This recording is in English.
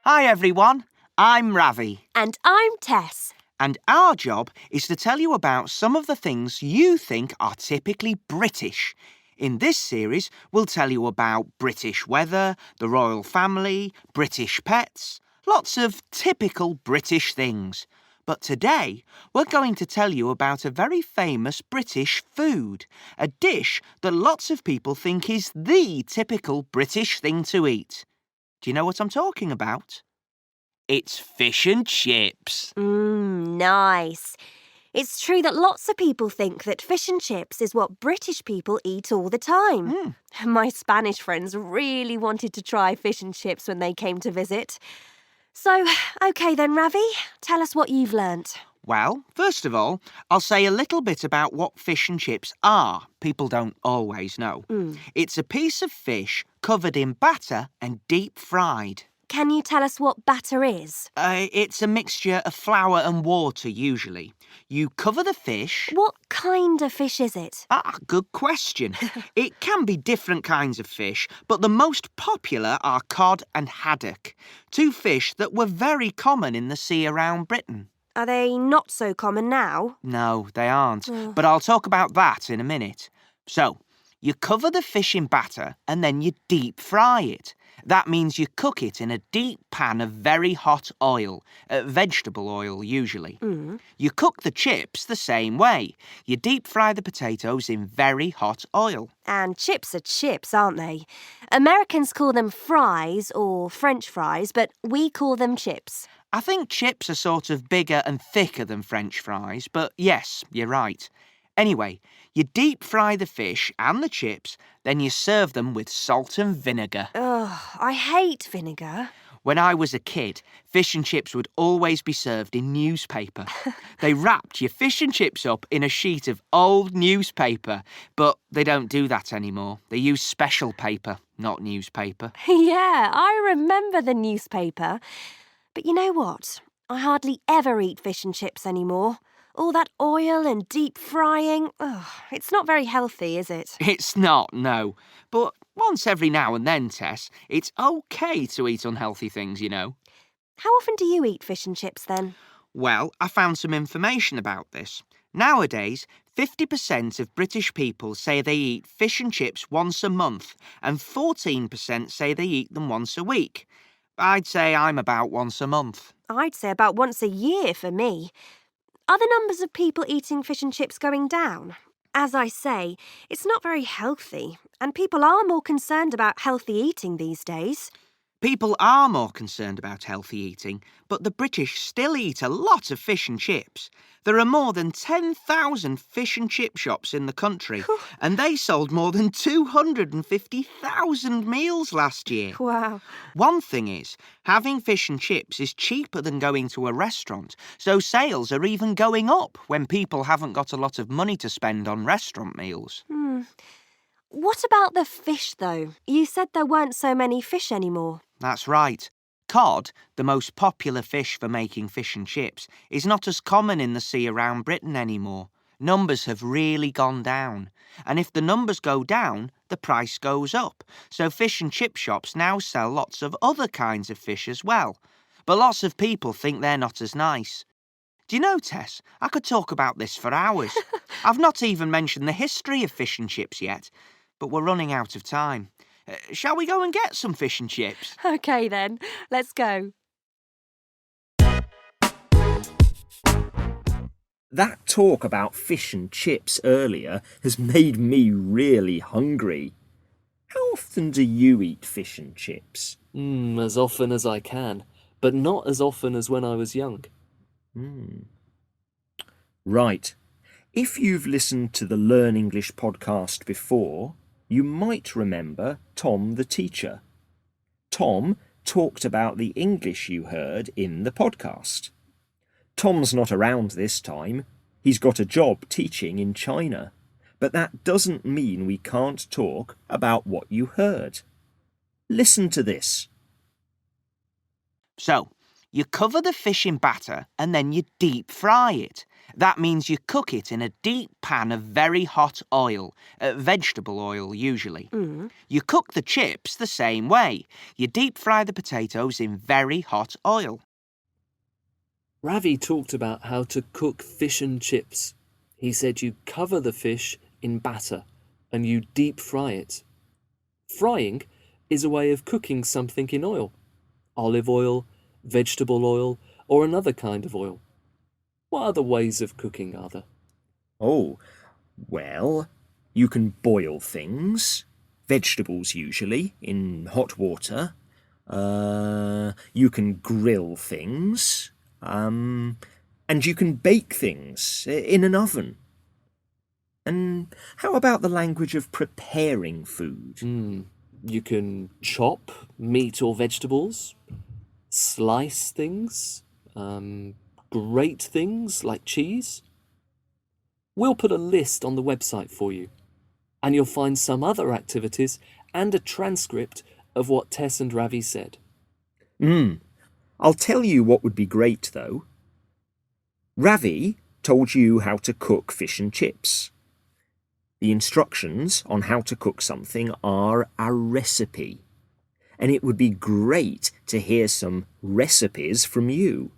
Hi everyone, I'm Ravi. And I'm Tess. And our job is to tell you about some of the things you think are typically British. In this series, we'll tell you about British weather, the royal family, British pets, lots of typical British things. But today, we're going to tell you about a very famous British food, a dish that lots of people think is the typical British thing to eat. Do you know what I'm talking about? It's fish and chips. Nice. It's true that lots of people think that fish and chips is what British people eat all the time. My Spanish friends really wanted to try fish and chips when they came to visit. So, OK then, Ravi, tell us what you've learnt. Well, first of all, I'll say a little bit about what fish and chips are. People don't always know. It's a piece of fish covered in batter and deep fried. Can you tell us what batter is? It's a mixture of flour and water, usually. You cover the fish... What kind of fish is it? Good question. It can be different kinds of fish, but the most popular are cod and haddock, two fish that were very common in the sea around Britain. Are they not so common now? No, they aren't, but I'll talk about that in a minute. So, you cover the fish in batter and then you deep fry it. That means you cook it in a deep pan of very hot oil, vegetable oil usually. You cook the chips the same way. You deep fry the potatoes in very hot oil. And chips are chips, aren't they? Americans call them fries or French fries, but we call them chips. I think chips are sort of bigger and thicker than French fries, but yes, you're right. Anyway, you deep fry the fish and the chips, then you serve them with salt and vinegar. Ugh, I hate vinegar. When I was a kid, fish and chips would always be served in newspaper. They wrapped your fish and chips up in a sheet of old newspaper, but they don't do that anymore. They use special paper, not newspaper. Yeah, I remember the newspaper. But you know what? I hardly ever eat fish and chips anymore. All that oil and deep frying, it's not very healthy, is it? It's not, no. But once every now and then, Tess, it's okay to eat unhealthy things, you know. How often do you eat fish and chips then? Well, I found some information about this. Nowadays, 50% of British people say they eat fish and chips once a month, and 14% say they eat them once a week. I'd say I'm about once a month. I'd say about once a year for me. Are the numbers of people eating fish and chips going down? As I say, it's not very healthy, and people are more concerned about healthy eating these days. People are more concerned about healthy eating, but the British still eat a lot of fish and chips. There are more than 10,000 fish and chip shops in the country, and they sold more than 250,000 meals last year. Wow. One thing is, having fish and chips is cheaper than going to a restaurant, so sales are even going up when people haven't got a lot of money to spend on restaurant meals. What about the fish, though? You said there weren't so many fish anymore. That's right. Cod, the most popular fish for making fish and chips, is not as common in the sea around Britain anymore. Numbers have really gone down. And if the numbers go down, the price goes up. So fish and chip shops now sell lots of other kinds of fish as well. But lots of people think they're not as nice. Do you know, Tess, I could talk about this for hours. I've not even mentioned the history of fish and chips yet, but we're running out of time. Shall we go and get some fish and chips? OK then, let's go. That talk about fish and chips earlier has made me really hungry. How often do you eat fish and chips? As often as I can, but not as often as when I was young. Right. If you've listened to the Learn English podcast before, you might remember Tom the teacher. Tom talked about the English you heard in the podcast. Tom's not around this time. He's got a job teaching in China. But that doesn't mean we can't talk about what you heard. Listen to this. So, You cover the fish in batter and then you deep fry it. That means you cook it in a deep pan of very hot oil, vegetable oil usually. You cook the chips the same way. You deep fry the potatoes in very hot oil. Ravi talked about how to cook fish and chips. He said you cover the fish in batter and you deep fry it. Frying is a way of cooking something in oil. Olive oil, vegetable oil, or another kind of oil. What other ways of cooking are there? Oh, well, you can boil things, vegetables usually, in hot water. You can grill things. And you can bake things in an oven. And how about the language of preparing food? You can chop meat or vegetables, slice things, grate things like cheese. We'll put a list on the website for you, and you'll find some other activities and a transcript of what Tess and Ravi said. I'll tell you what would be great, though. Ravi told you how to cook fish and chips. The instructions on how to cook something are a recipe, and it would be great to hear some recipes from you.